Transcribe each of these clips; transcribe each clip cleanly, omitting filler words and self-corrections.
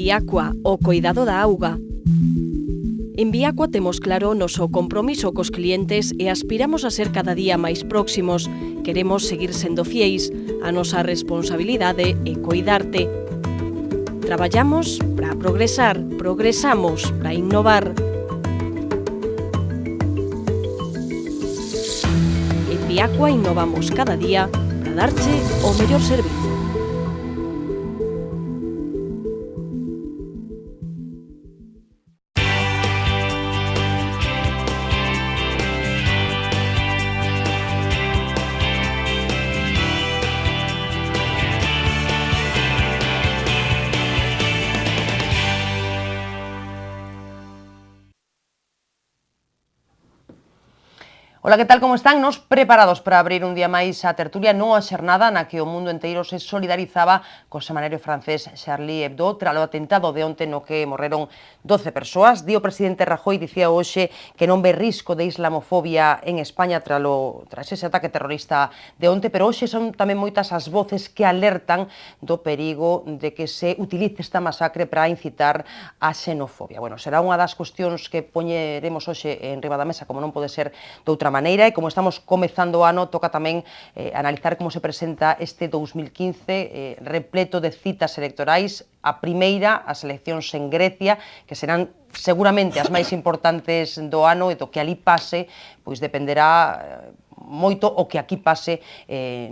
Viacua, o coidado da auga. En Viacua temos claro o noso compromiso cos clientes e aspiramos a ser cada día máis próximos. Queremos seguir sendo fieis. A nosa responsabilidade é coidarte. Traballamos para progresar, progresamos para innovar. En Viacua innovamos cada día para darche o mellor servizo. Ola, que tal, como están? Nos preparados para abrir un día máis a tertulia nunha xornada na que o mundo enteiro se solidarizaba co semanario francés Charlie Hebdo tras o atentado de onte no que morreron 12 persoas. Di o presidente Rajoy, dicía hoxe, que non ve risco de islamofobia en España tras ese ataque terrorista de onte, pero hoxe son tamén moitas as voces que alertan do perigo de que se utilice esta masacre para incitar a xenofobia. Bueno, será unha das cuestións que poñeremos hoxe en riba da mesa, como non pode ser doutra maneira, e como estamos comezando o ano, toca tamén analizar como se presenta este 2015 repleto de citas electorais. A primeira, as eleccións en Grecia, que serán seguramente as máis importantes do ano, e do que ali pase, pois dependerá moito o que aquí pase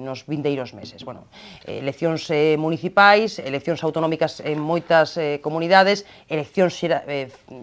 nos vindeiros meses. Bueno, eleccións municipais, eleccións autonómicas en moitas comunidades, eleccións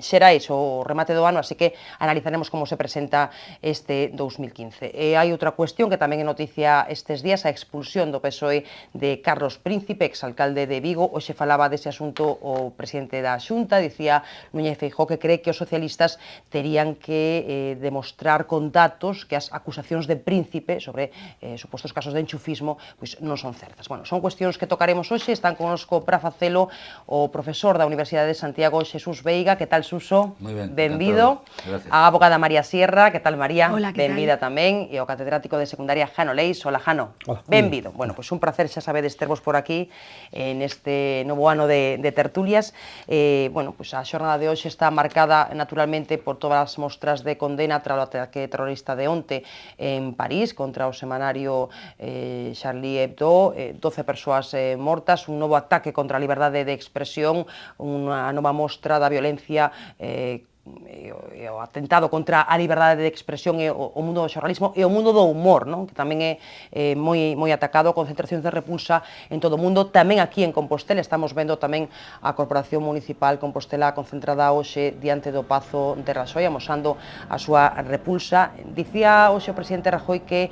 xerais o remate do ano, así que analizaremos como se presenta este 2015. E hai outra cuestión que tamén é noticia estes días, a expulsión do PSOE de Carlos Príncipe, exalcalde de Vigo. Hoxe falaba dese asunto o presidente da Xunta, dicía Núñez Feijóo que cree que os socialistas terían que demostrar con datos que as acusacións de Príncipe sobre supostos casos de enchufismo pois non son certas. Bueno, son cuestións que tocaremos hoxe. Están connosco para facelo o profesor da Universidade de Santiago, Xesús Veiga. Que tal, Suso? Moi ben, benvido. Gracias. A abogada María Sierra. Que tal, María? Hola, que benvida tamén. E o catedrático de secundaria Jano Leis. Hola, Jano. Hola. Benvido. Bueno, pois un placer, xa sabedes, tervos por aquí neste novo ano de tertulias. Bueno, pois a xornada de hoxe está marcada naturalmente por todas as mostras de condena tras o ataque terrorista de onte en París contra o semanario Charlie Hebdo, 12 persoas mortas, un novo ataque contra a liberdade de expresión, unha nova mostra da violencia o atentado contra a liberdade de expresión e o mundo do xornalismo e o mundo do humor, non? Que tamén é moi atacado, concentracións de repulsa en todo o mundo, tamén aquí en Compostela. Estamos vendo tamén a Corporación Municipal Compostela concentrada hoxe diante do Pazo de Raxoi, amosando a súa repulsa. Dicía hoxe o presidente Rajoy que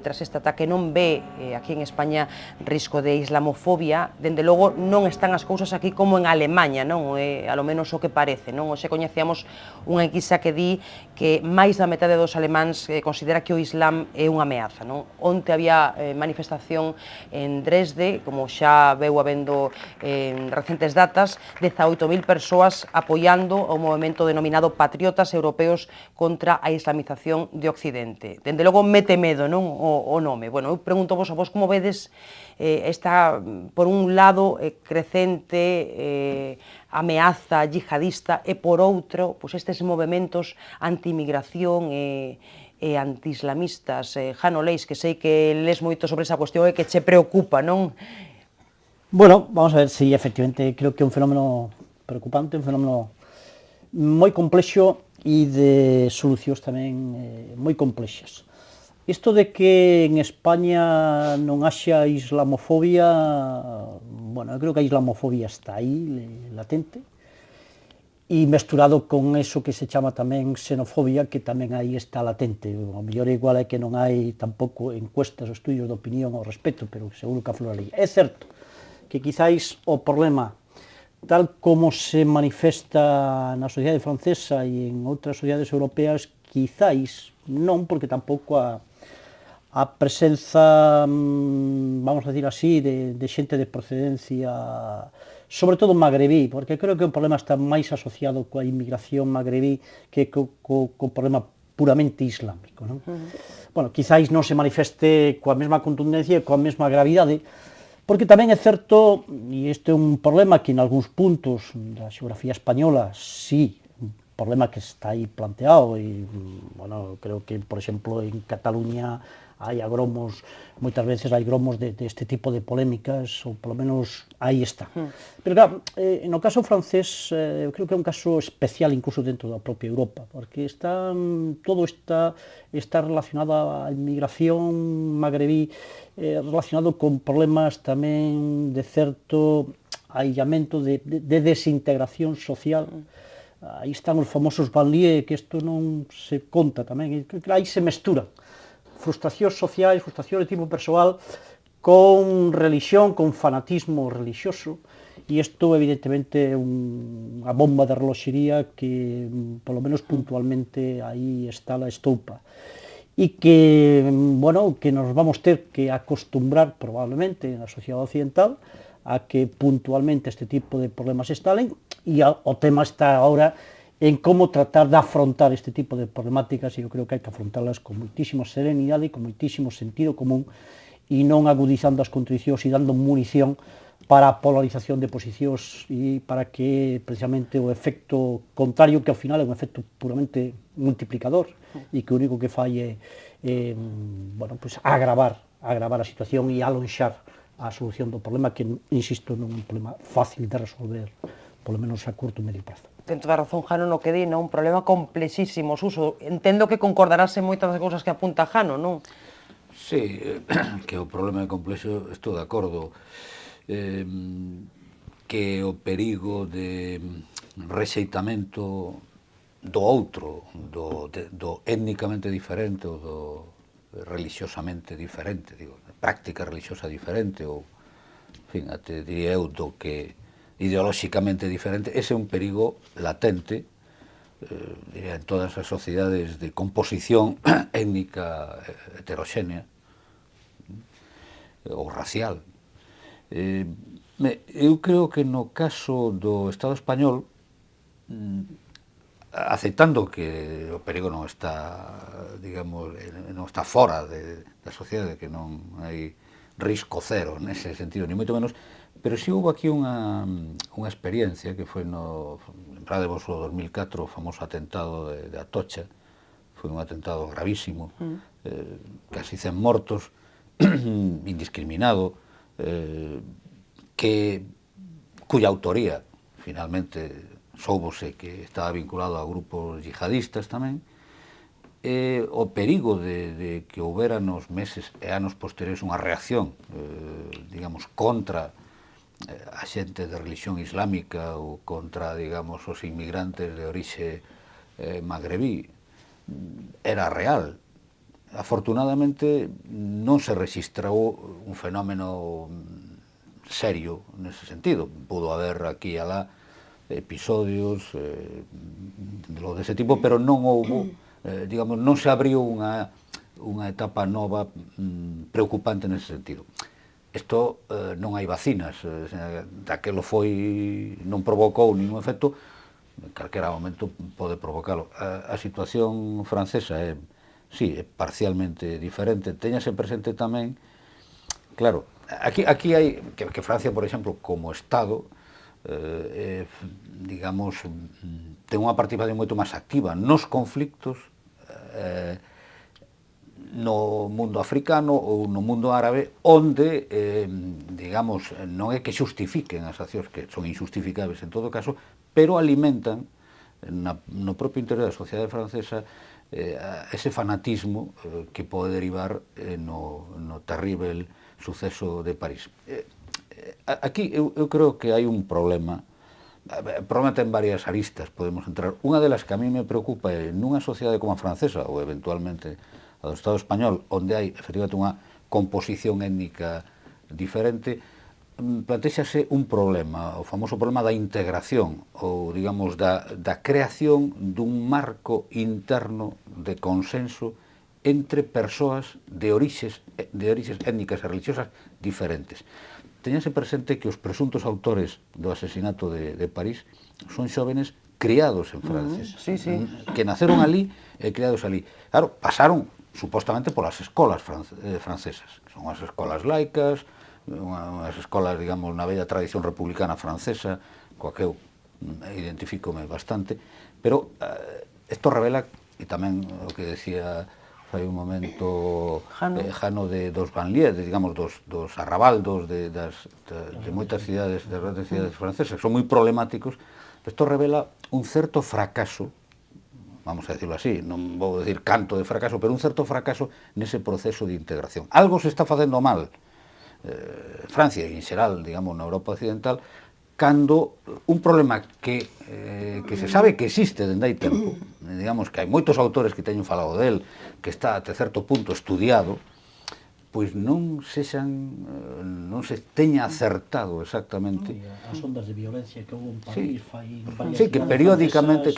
tras este ataque non ve aquí en España risco de islamofobia. Dende logo non están as cousas aquí como en Alemanha, non? A lo menos o que parece, non? Hoxe coñecíamos unha enquisa que di que máis da metade dos alemáns considera que o Islam é unha ameaza, non? Onte había manifestación en Dresde, como xa veu habendo en recentes datas, 18.000 persoas apoiando o movimento denominado Patriotas Europeos contra a Islamización de Occidente. Dende logo mete medo, non, o nome. Bueno, eu pregunto vos a vos como vedes esta, por un lado, crecente ameaza yihadista e por outro, pois estes movementos anti-inmigración e anti-islamistas. Jano Leis, que sei que lees moito sobre esa cuestión e que che preocupa, non? Bueno, vamos a ver, si efectivamente creo que é un fenómeno preocupante, un fenómeno moi complexo e de solucións tamén moi complexas. Isto de que en España non haxa islamofobia, bueno, eu creo que a islamofobia está aí, latente, e mesturado con eso que se chama tamén xenofobia, que tamén aí está latente. O mellor igual é que non hai tampouco encuestas ou estudios de opinión ao respecto, pero seguro que afloraría. É certo que quizáis o problema, tal como se manifesta na sociedade francesa e en outras sociedades europeas, quizáis non, porque tampouco a presenza, vamos a decir así, de xente de procedencia, sobre todo magrebí, porque creo que o problema está máis asociado coa inmigración magrebí que co problema puramente islámico, non? Bueno, quizáis non se manifeste coa mesma contundencia e coa mesma gravidade, Porque tamén é certo, e este é un problema que en algúns puntos da xeografía española sí, un problema que está aí planteado, e, bueno, creo que, por exemplo, en Cataluña hai agromos, moitas veces hai gromos deste tipo de polémicas, ou polo menos aí está. Pero claro, no caso francés, eu creo que é un caso especial incluso dentro da propia Europa, porque todo está relacionado á inmigración magrebí, relacionado con problemas tamén de certo aillamento, de desintegración social. Aí están os famosos banlieues, que isto non se conta tamén, aí se mestura frustracións sociais, frustracións de tipo persoal, con religión, con fanatismo religioso, e isto evidentemente é unha bomba de reloxería que, polo menos puntualmente, aí está a estoupa. E que, bueno, que nos vamos ter que acostumbrar probablemente na sociedade occidental a que puntualmente este tipo de problemas se instalen, e o tema está agora en como tratar de afrontar este tipo de problemáticas, e eu creo que hai que afrontarlas con moitísima serenidade e con moitísimo sentido común, e non agudizando as contradicións e dando munición para a polarización de posicións e para que precisamente o efecto contrario, que ao final é un efecto puramente multiplicador e que o único que fai é bueno, pues agravar a situación e alonxar a solución do problema, que, insisto, non é un problema fácil de resolver, polo menos a curto e medio prazo. Ten toda a razón Jano no que di, non? Un problema complexísimo, Suso. Entendo que concordarás en moitas das cousas que apunta Jano, non? Sí, que o problema é complexo, estou de acordo. Que o perigo de rexeitamento do outro, do étnicamente diferente ou do religiosamente diferente, digo, práctica religiosa diferente, ou, en fin, até diría eu, do que ideolóxicamente diferente, ese é un perigo latente, diría, en todas as sociedades de composición étnica heteroxénea ou racial. Eu creo que no caso do Estado español, aceptando que o perigo non está, digamos, non está fora da sociedade, que non hai risco cero nese sentido, ni moito menos, pero si houve aquí unha experiencia que foi lembrádevos o 2004, o famoso atentado de Atocha. Foi un atentado gravísimo, casi 100 mortos, indiscriminado, cuya autoría finalmente soubose que estaba vinculado a grupos yihadistas tamén. O perigo de que houbera nos meses e anos posteriores unha reacción, digamos, contra a xente de religión islámica ou contra, digamos, os inmigrantes de orixe magrebí, era real. Afortunadamente non se rexistrou un fenómeno serio nese sentido. Pudo haber aquí e alá episodios dese tipo, pero non houbo, digamos, non se abriu unha etapa nova preocupante nese sentido. Isto non hai vacinas, daquelo non provocou ningún efecto, en calquera momento pode provocalo. A situación francesa é, sí, é parcialmente diferente. Téñase presente tamén, claro, aquí hai, que Francia, por exemplo, como Estado, digamos, ten unha participación moito máis activa nos conflictos no mundo africano ou no mundo árabe, onde, digamos, non é que xustifiquen as accións, que son injustificables en todo caso, pero alimentan no propio interior da sociedade francesa ese fanatismo que pode derivar no terrible suceso de París. Aquí eu creo que hai un problema. O problema ten varias aristas, podemos entrar. Unha delas que a mí me preocupa é nunha sociedade como a francesa, ou eventualmente a do Estado español, onde hai, efectivamente, unha composición étnica diferente, plantéxase un problema, o famoso problema da integración, ou, digamos, da creación dun marco interno de consenso entre persoas de orixes étnicas e religiosas diferentes. Teñanse presente que os presuntos autores do asesinato de París son xóvenes criados en Francia, que naceron ali e criados ali. Claro, pasaron supostamente polas escolas francesas. Son as escolas laicas, unhas escolas, digamos, na bella tradición republicana francesa, coa que eu identifícome bastante, pero isto revela, e tamén o que decía fai un momento Jano dos banlieues, digamos, dos arrabaldos de moitas cidades, das grandes cidades francesas, que son moi problemáticos. Isto revela un certo fracaso, vamos a decirlo así, non vou decir canto de fracaso, pero un certo fracaso nese proceso de integración. Algo se está facendo mal, Francia e en xeral, digamos, na Europa occidental, cando un problema que se sabe que existe dende hai tempo, digamos que hai moitos autores que teñen falado del, que está até certo punto estudiado, pois non se teña acertado exactamente. As ondas de violencia que houve en París fai varias Sí, que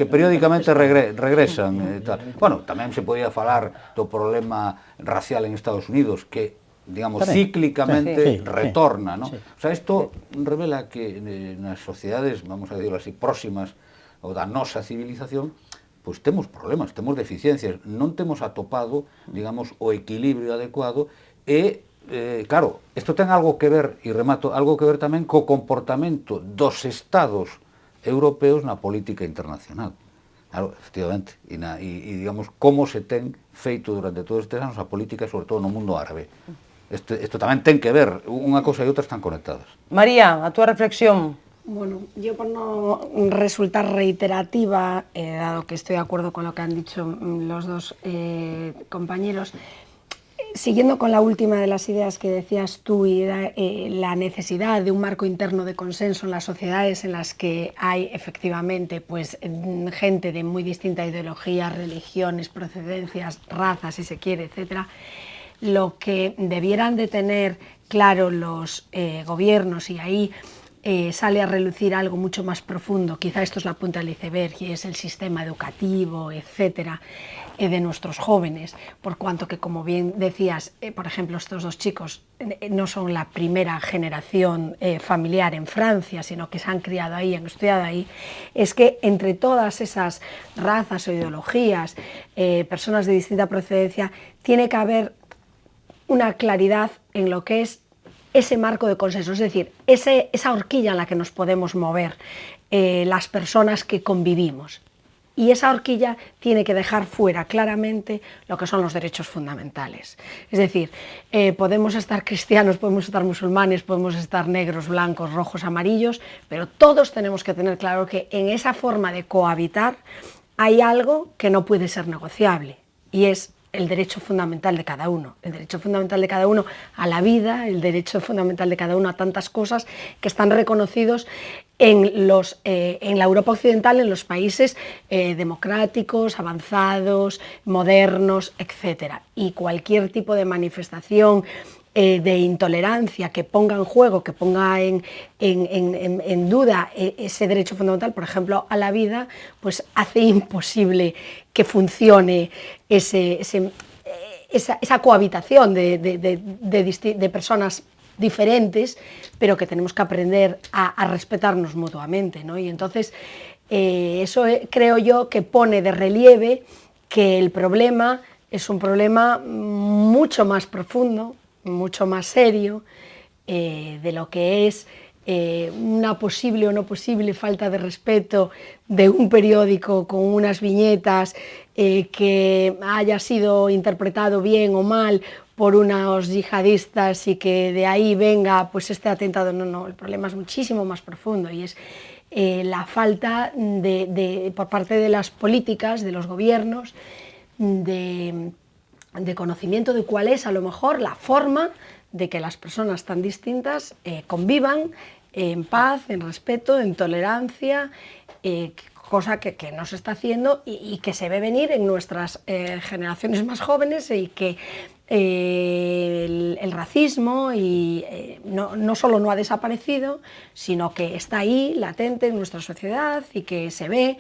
periódicamente regresan. Bueno, tamén se podía falar do problema racial en Estados Unidos, que, digamos, cíclicamente retorna, ¿no? O sea, isto revela que nas sociedades, vamos a decirlo así, próximas ou da nosa civilización, pois temos problemas, temos deficiencias, non temos atopado, digamos, o equilibrio adecuado e, claro, isto ten algo que ver, e remato, algo que ver tamén co comportamento dos estados europeos na política internacional. Claro, efectivamente, e digamos, como se ten feito durante todos estes anos a política, sobre todo no mundo árabe. Isto tamén ten que ver, unha cosa e outra están conectadas. María, a túa reflexión. Bueno, yo por no resultar reiterativa, dado que estoy de acuerdo con lo que han dicho los dos compañeros, siguiendo con la última de las ideas que decías tú y la necesidad de un marco interno de consenso en las sociedades en las que hay efectivamente pues gente de muy distinta ideología, religiones, procedencias, razas, si se quiere, etcétera, lo que debieran de tener claro los gobiernos, y ahí sale a relucir algo mucho más profundo, quizá esto es la punta del iceberg, y es el sistema educativo, etcétera, de nuestros jóvenes, por cuanto que, como bien decías, por ejemplo, estos dos chicos no son la primera generación familiar en Francia, sino que se han criado ahí, han estudiado ahí, es que entre todas esas razas o ideologías, personas de distinta procedencia, tiene que haber una claridad en lo que es ese marco de consenso, es decir, esa horquilla en la que nos podemos mover las personas que convivimos. Y esa horquilla tiene que dejar fuera claramente lo que son los derechos fundamentales. Es decir, podemos estar cristianos, podemos estar musulmanes, podemos estar negros, blancos, rojos, amarillos, pero todos tenemos que tener claro que en esa forma de cohabitar hay algo que no puede ser negociable, y es el derecho fundamental de cada uno, el derecho fundamental de cada uno a la vida, el derecho fundamental de cada uno a tantas cosas que están reconocidos en la Europa occidental, en los países democráticos, avanzados, modernos, etc. Y cualquier tipo de manifestación de intolerancia que ponga en juego, que ponga en duda ese derecho fundamental, por ejemplo, a la vida, pues hace imposible que funcione esa cohabitación de personas diferentes, pero que tenemos que aprender a respetarnos mutuamente, ¿no? Y entonces eso creo yo que pone de relieve que el problema es un problema mucho más profundo, mucho más serio, de lo que es una posible o no posible falta de respeto de un periódico con unas viñetas que haya sido interpretado bien o mal por unos yihadistas y que de ahí venga pues este atentado. No, el problema es muchísimo más profundo, y es la falta por parte de las políticas, de los gobiernos, de conocimiento de cuál es a lo mejor la forma de que las personas tan distintas convivan en paz, en respeto, en tolerancia, cosa que no se está haciendo y que se ve venir en nuestras generaciones más jóvenes, y que el racismo no solo no ha desaparecido, sino que está ahí, latente en nuestra sociedad, y que se ve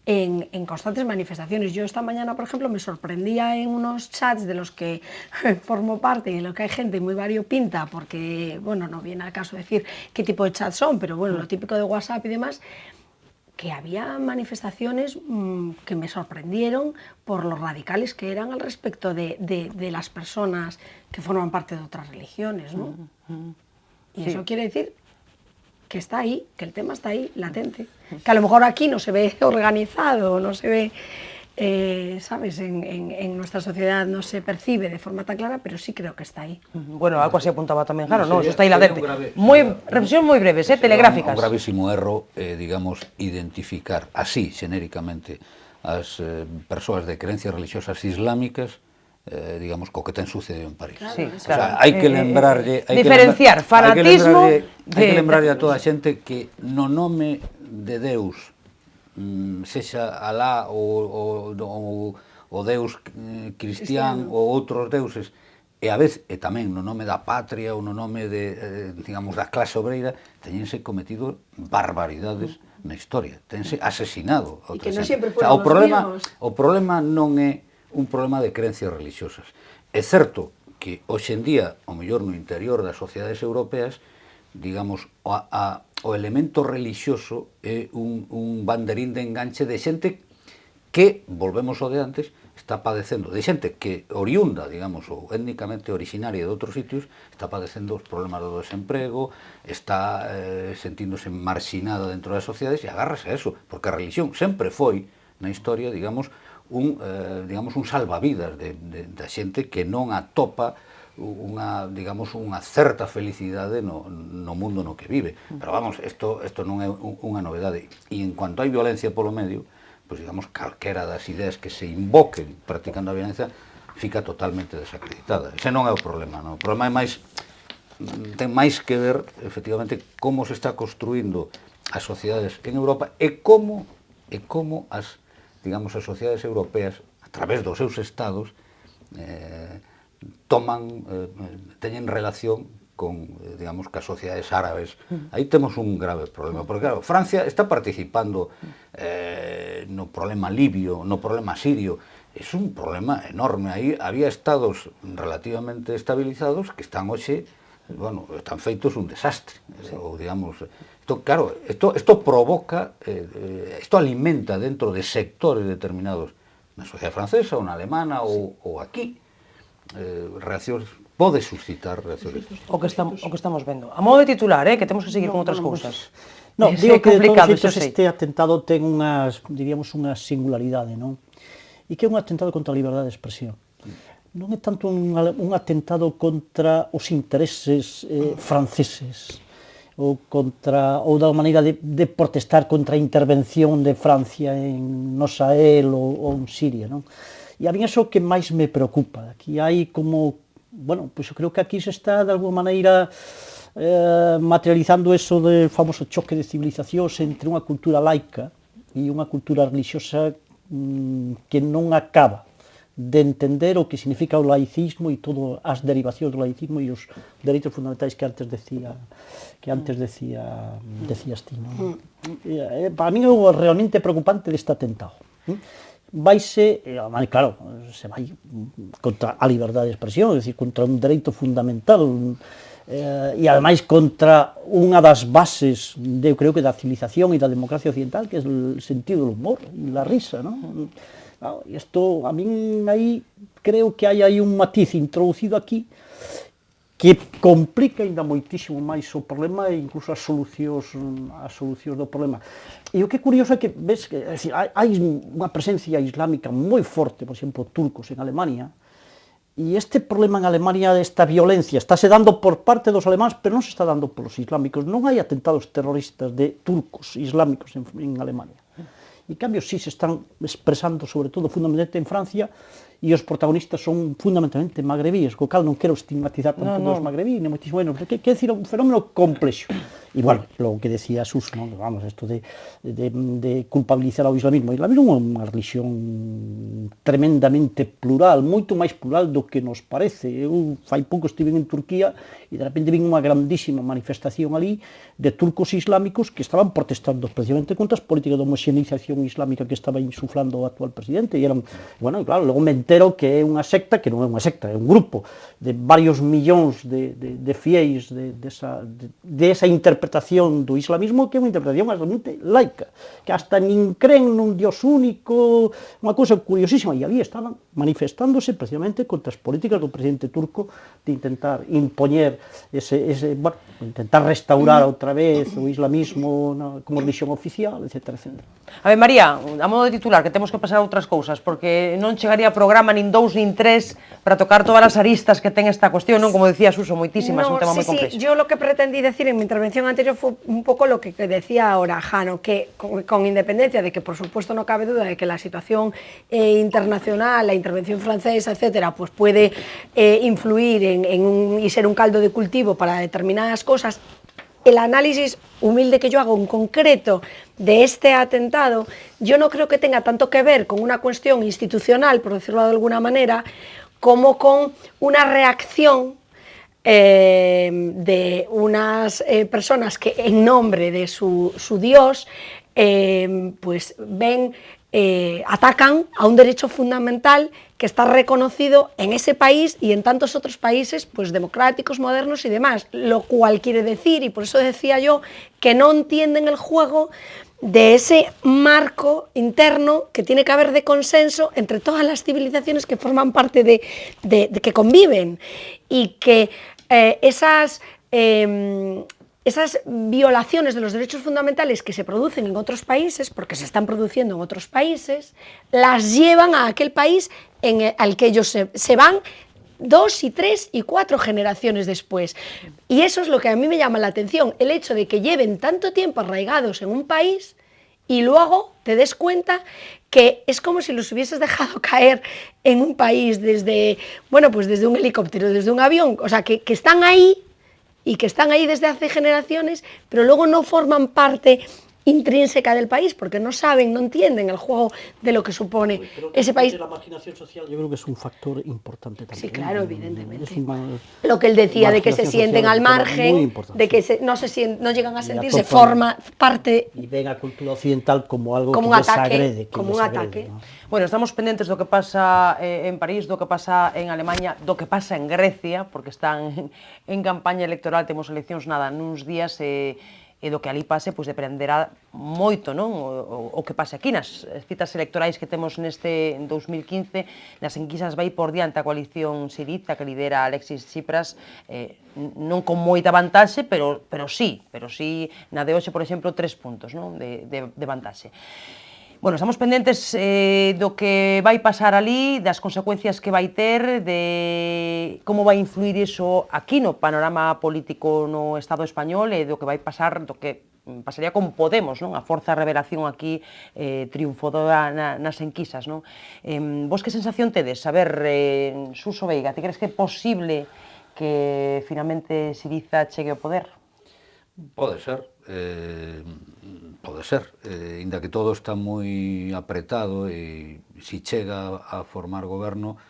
en constantes manifestaciones. Yo esta mañana, por ejemplo, me sorprendía en unos chats de los que formo parte y en los que hay gente muy variopinta, porque, bueno, no viene al caso decir qué tipo de chats son, pero bueno, lo típico de WhatsApp y demás, que había manifestaciones que me sorprendieron por lo radicales que eran al respecto de las personas que forman parte de otras religiones, ¿no? Y eso quiere decir que está ahí, que el tema está ahí, latente. Que a lo mejor aquí no se ve organizado, no se ve, ¿sabes? En nuestra sociedad no se percibe de forma tan clara, pero sí creo que está ahí. Bueno, algo así apuntaba tamén Jaro, non, eso está aí sería latente. Reflexión moi breves, telegráficas. Un gravísimo erro, digamos, identificar así, xenéricamente, as persoas de creencias religiosas islámicas, digamos, co que ten sucedido en París. Sí, O claro. sea, hai que lembrarlle... Diferenciar fanatismo hai que lembrarlle a toda a xente que no nome de Deus, sexa Alá ou Deus cristián ou outros deuses, e a vez, e tamén no nome da patria ou no nome de, digamos, da clase obreira, teñense cometido barbaridades na historia, tense asesinado a outra que non xente. sempre foron os O problema non é un problema de creencias religiosas. É certo que hoxe en día, ao mellor no interior das sociedades europeas, digamos, o elemento religioso é un banderín de enganche de xente que, volvemos ao de antes, está padecendo, de xente que oriunda, digamos, ou étnicamente originaria de outros sitios, está padecendo os problemas do desemprego, está sentíndose marxinada dentro das sociedades e agárrase a eso, porque a religión sempre foi, na historia, digamos, un salvavidas da xente que non atopa digamos, unha certa felicidade no mundo no que vive. Pero vamos, isto non é unha novedade. E en cuanto hai violencia polo medio, pues digamos, calquera das ideas que se invoquen practicando a violencia fica totalmente desacreditada. Ese non é o problema, non? O problema é máis, ten máis que ver, efectivamente, como se está construindo as sociedades en Europa e como as, digamos, as sociedades europeas, a través dos seus estados, teñen relación con, digamos, cas sociedades árabes. Aí temos un grave problema, porque claro, Francia está participando no problema libio, no problema sirio. Es un problema enorme. Aí había estados relativamente estabilizados que están hoxe, bueno, están feitos un desastre. Ou, digamos, claro, esto provoca, esto alimenta dentro de sectores determinados na sociedade francesa ou na alemana ou aquí, reaccións, pode suscitar reaccións. O que estamos vendo. A modo de titular, que temos que seguir con outras cousas. No, digo que de todos xeitos este atentado ten unhas, diríamos, unha singularidade, non? E que é un atentado contra a liberdade de expresión. Non é tanto un atentado contra os intereses franceses, ou da maneira de protestar contra a intervención de Francia no Sahel ou en Siria, non? E a mí é o que máis me preocupa. Aquí hai como, bueno, pois eu creo que aquí se está de alguma maneira materializando eso do famoso choque de civilizacións entre unha cultura laica e unha cultura religiosa que non acaba de entender o que significa o laicismo e todas as derivacións do laicismo e os dereitos fundamentais que antes decías ti, non? Para mí é o realmente preocupante deste atentado. Vaise, claro, se vai contra a liberdade de expresión, é dicir, contra un dereito fundamental, e ademais contra unha das bases, eu creo que da civilización e da democracia occidental, que é o sentido do humor e a risa, non? Isto, a min aí, creo que hai aí un matiz introducido aquí que complica ainda moitísimo máis o problema e incluso as solucións do problema. E o que é curioso é que, ves, que hai unha presencia islámica moi forte, por exemplo, turcos en Alemania, e este problema en Alemania, esta violencia, estáse dando por parte dos alemáns, pero non se está dando polos islámicos. Non hai atentados terroristas de turcos islámicos en Alemania. En cambio, sí se están expresando, sobre todo, fundamentalmente en Francia, e os protagonistas son fundamentalmente magrebíes, co cal non quero estigmatizar tampouco os magrebíes, nem moitísimo menos, porque quer decir un fenómeno complexo. E, bueno, lo que decía Sus, non? Vamos, isto de culpabilizar ao islamismo. O islamismo é unha religión tremendamente plural, moito máis plural do que nos parece. Eu fai pouco estive en Turquía e de repente vin unha grandísima manifestación ali de turcos islámicos que estaban protestando precisamente contra as políticas de homoxeneización islámica que estaba insuflando o actual presidente. E eran, bueno, claro, logo me entero que é unha secta, que non é unha secta, é un grupo de varios millóns de fiéis desa interpretación interpretación do islamismo que é unha interpretación absolutamente laica, que hasta nin creen nun dios único, unha cousa curiosísima, e ali estaban manifestándose precisamente contra as políticas do presidente turco de intentar impoñer bueno, intentar restaurar outra vez o islamismo como religión oficial, etc. A ver, María, a modo de titular, que temos que pasar a outras cousas, porque non chegaría programa nin 2 nin 3 para tocar todas as aristas que ten esta cuestión, non? Como decía Suso, moitísimas, un tema moi complexo. Yo lo que pretendí decir en mi intervención anterior fue un poco lo que decía ahora Jano, que con independencia de que por supuesto no cabe duda de que la situación internacional, la intervención francesa, etcétera, pues puede influir y ser un caldo de cultivo para determinadas cosas, el análisis humilde que yo hago en concreto de este atentado, yo no creo que tenga tanto que ver con una cuestión institucional, por decirlo de alguna manera, como con una reacción de unas personas que en nombre de su Dios pues ven, atacan a un derecho fundamental que está reconocido en ese país y en tantos otros países pues democráticos, modernos y demás, lo cual quiere decir, y por eso decía yo, que no entienden el juego de ese marco interno que tiene que haber de consenso entre todas las civilizaciones que forman parte de que conviven, y que esas violaciones de los derechos fundamentales que se producen en otros países, porque se están produciendo en otros países, las llevan a aquel país al que ellos se van 2 y 3 y 4 generaciones después. Y eso es lo que a mí me llama la atención, el hecho de que lleven tanto tiempo arraigados en un país y luego te des cuenta que es como si los hubieses dejado caer en un país desde, bueno, pues desde un helicóptero, desde un avión, o sea, que están ahí y que están ahí desde hace generaciones, pero luego no forman parte intrínseca del país, porque no saben, no entienden el juego de lo que supone ese país. La marginación social yo creo que es un factor importante también. Sí, claro, evidentemente. Lo que él decía de que se sienten al margen, de que no llegan a sentirse, forma parte... Y ven a cultura occidental como algo como que les agrede. Como un ataque. ¿No? Bueno, estamos pendentes do que pasa en París, do que pasa en Alemanha, do que pasa en Grecia, porque están en campaña electoral, temos eleccións nada nuns días, e do que ali pase, pois dependerá moito, non? O que pase aquí nas citas electorais que temos neste 2015, nas enquisas vai por diante a coalición Syriza que lidera Alexis Tsipras, non con moita vantaxe, pero sí na de hoxe, por exemplo, 3 puntos, non? de vantaxe. Bueno, estamos pendentes do que vai pasar ali, das consecuencias que vai ter, de como vai influir iso aquí no panorama político no Estado español e do que vai pasar, do que pasaría con Podemos, non? A forza de revelación aquí triunfadora nas enquisas, non? Vos que sensación tedes? A ver, Suso Veiga, ti crees que é posible que finalmente Syriza chegue ao poder? Pode ser, inda que todo está moi apretado e se chega a formar goberno,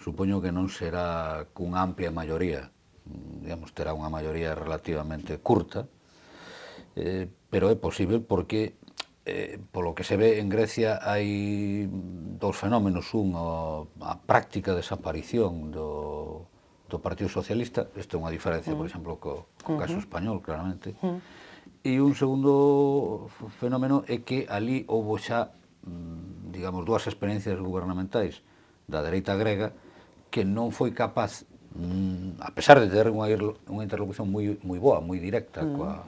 supoño que non será cunha amplia maioría, digamos, terá unha maioría relativamente curta, pero é posible porque, polo que se ve en Grecia, hai 2 fenómenos, a práctica desaparición do Partido Socialista, isto é unha diferencia, por exemplo, co caso español, claramente, e un segundo fenómeno é que ali houbo xa, digamos, 2 experiencias gubernamentais da dereita grega que non foi capaz, a pesar de ter unha interlocución moi boa, moi directa coa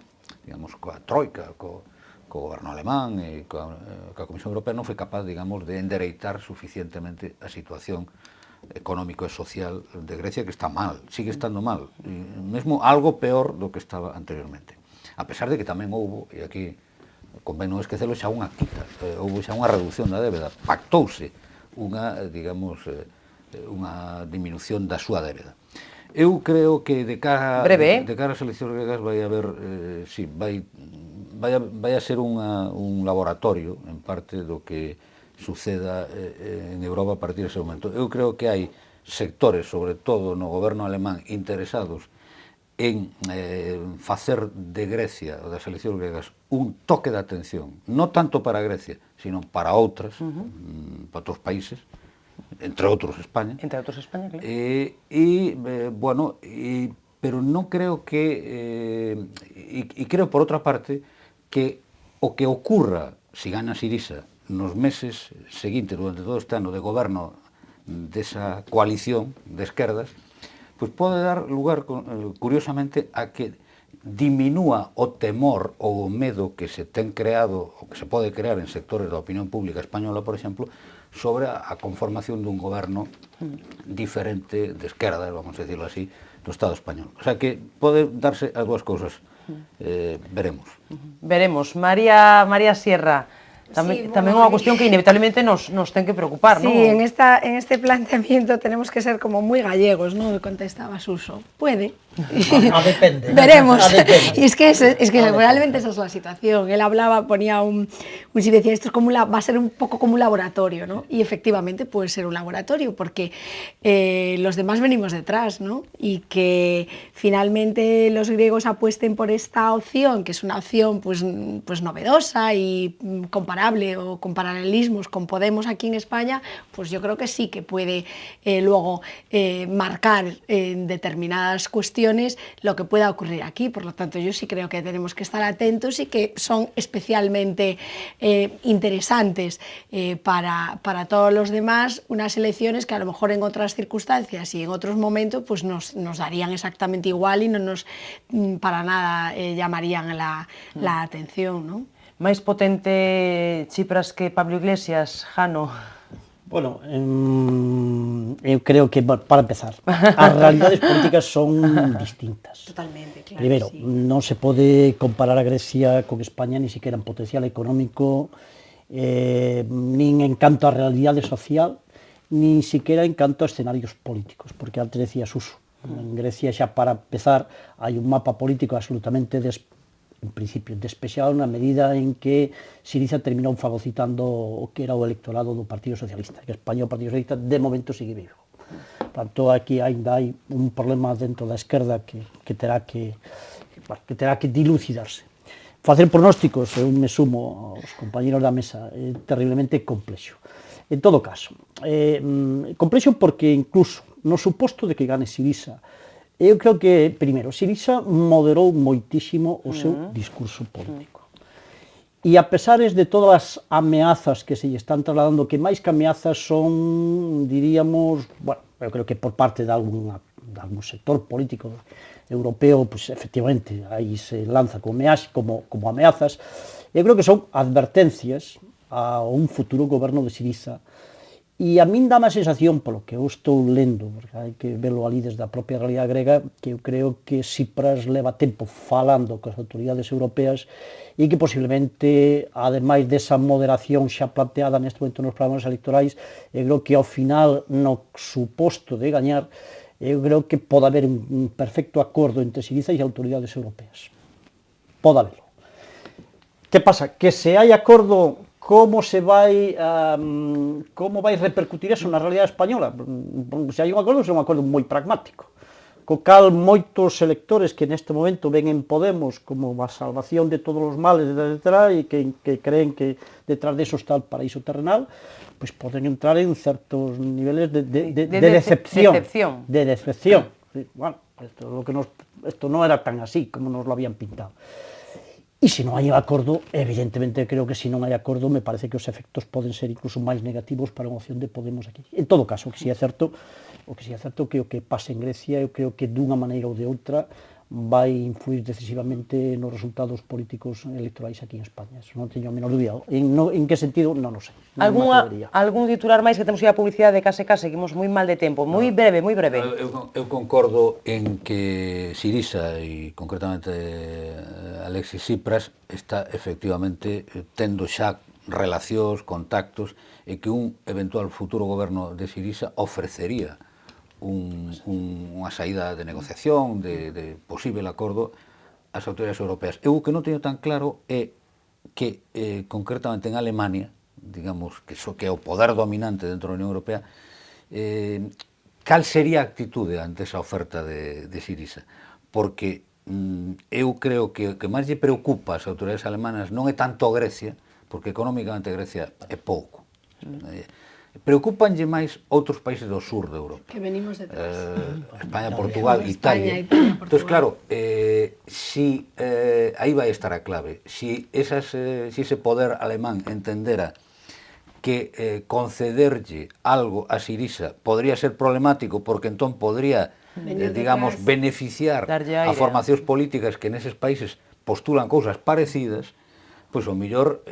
troika, co goberno alemán e coa Comisión Europea, non foi capaz, digamos, de endereitar suficientemente a situación económico e social de Grecia, que está mal, sigue estando mal, mesmo algo peor do que estaba anteriormente. A pesar de que tamén houbo, e aquí convén non esquecelo, xa unha quita, houbo xa unha reducción da débeda, pactouse unha, digamos, unha diminución da súa débeda. Eu creo que de cara ás eleccións gregas vai haber, vai a ser un laboratorio, en parte, do que suceda en Europa a partir dese momento. Eu creo que hai sectores, sobre todo no goberno alemán, interesados en facer de Grecia, ou das eleccións gregas, un toque de atención, non tanto para Grecia, sino para outras, para outros países, entre outros España. Entre outros España, claro. Bueno, pero non creo que, e creo por outra parte, que o que ocurra, se gana Siriza, nos meses seguintes, durante todo este ano de goberno desa coalición de esquerdas, pois pode dar lugar, curiosamente, a que diminúa o temor ou o medo que se ten creado, ou que se pode crear en sectores da opinión pública española, por exemplo, sobre a conformación dun goberno diferente de esquerdas, vamos a decirlo así, do Estado español. O sea que pode darse as dúas cousas, veremos. Veremos. María Sierra, Sí, tamén bueno, unha cuestión que inevitablemente nos ten que preocupar, sí, non? en este planteamiento tenemos que ser como muy gallegos, ¿no? Contestaba Suso. Puede. Depende. Veremos. Depende. Y es que realmente esa es la situación. Él hablaba, ponía si decía, esto es como va a ser un poco como un laboratorio, ¿no? Y efectivamente puede ser un laboratorio, porque los demás venimos detrás, ¿no? Y que finalmente los griegos apuesten por esta opción, que es una opción pues novedosa y comparable, o con paralelismos con Podemos aquí en España, pues yo creo que sí que puede luego marcar en determinadas cuestiones lo que pueda ocurrir aquí. Por lo tanto, yo sí creo que tenemos que estar atentos y que son especialmente interesantes para todos los demás unas elecciones que a lo mejor en otras circunstancias y en otros momentos pues nos darían exactamente igual y no nos para nada llamarían la atención, ¿no? Máis potente Tsipras que Pablo Iglesias, Jano? Bueno, eu creo que, para empezar, as realidades políticas son distintas. Totalmente, claro. Primero, sí. non se pode comparar a Grecia con España ni siquiera en potencial económico, nin en canto a realidade social, nin siquiera en canto a escenarios políticos, porque antes decía Suso, en Grecia xa para empezar hai un mapa político absolutamente en principio despexado na medida en que Siriza terminou fagocitando o que era o electorado do Partido Socialista, que España o Partido Socialista de momento sigue vivo. Portanto, aquí ainda hai un problema dentro da esquerda que terá que dilucidarse. Facer pronósticos, eu me sumo aos compañeros da mesa, é terriblemente complexo. En todo caso, complexo porque incluso no suposto de que gane Siriza, eu creo que, primeiro, Siriza moderou moitísimo o seu discurso político. E a pesares de todas as ameazas que se lle están trasladando, que máis que ameazas son, diríamos, bueno, eu creo que por parte de algún sector político europeo, pues efectivamente, aí se lanza como ameazas, eu creo que son advertencias a un futuro goberno de Siriza. E a min dá má sensación, polo que eu estou lendo, porque hai que verlo ali desde a propia realidade grega, que eu creo que Tsipras leva tempo falando coas autoridades europeas e que posiblemente, ademais desa moderación xa planteada neste momento nos programas electorais, eu creo que ao final, no suposto de gañar, eu creo que pode haber un perfecto acordo entre Siriza e as autoridades europeas. Pode haberlo. Que pasa? Que se hai acordo, como vai repercutir eso na realidade española? Se hai un acordo, é un acordo moi pragmático, co cal moitos electores que neste momento ven en Podemos como a salvación de todos os males, etc., e que creen que detrás de eso está el paraíso terrenal, pois poden entrar en certos niveles de decepción. De decepción. Bueno, esto non era tan así como nos lo habían pintado. E se non hai acordo, evidentemente, creo que se non hai acordo, me parece que os efectos poden ser incluso máis negativos para a opción de Podemos aquí. En todo caso, que si é certo, que o que pase en Grecia, eu creo que dunha maneira ou de outra vai influir decisivamente nos resultados políticos electorais aquí en España. Eso non teño a menor dúbida. En que sentido? Non o sei. Algún titular máis que temos que ir a publicidade de case, seguimos moi mal de tempo. Moi breve, moi breve. Eu concordo en que Siriza e concretamente Alexis Tsipras está efectivamente tendo xa relacións, contactos e que un eventual futuro goberno de Siriza ofrecería unha saída de negociación, de posible acordo ás autoridades europeas. Eu o que non teño tan claro é que, concretamente en Alemania, digamos, que é o poder dominante dentro da Unión Europea, cal sería a actitude ante esa oferta de Siriza? Porque eu creo que o que máis lle preocupa ás autoridades alemanas non é tanto a Grecia, porque económicamente Grecia é pouco. preocupanlle máis outros países do sur de Europa. Que venimos detrás. España, Portugal, España, Italia. Portugal. Entón, claro, si aí vai estar a clave. Si ese poder alemán entendera que concederlle algo a Siriza podría ser problemático porque entón podría, digamos, beneficiar a formacións políticas que neses países postulan cousas parecidas, pois o mellor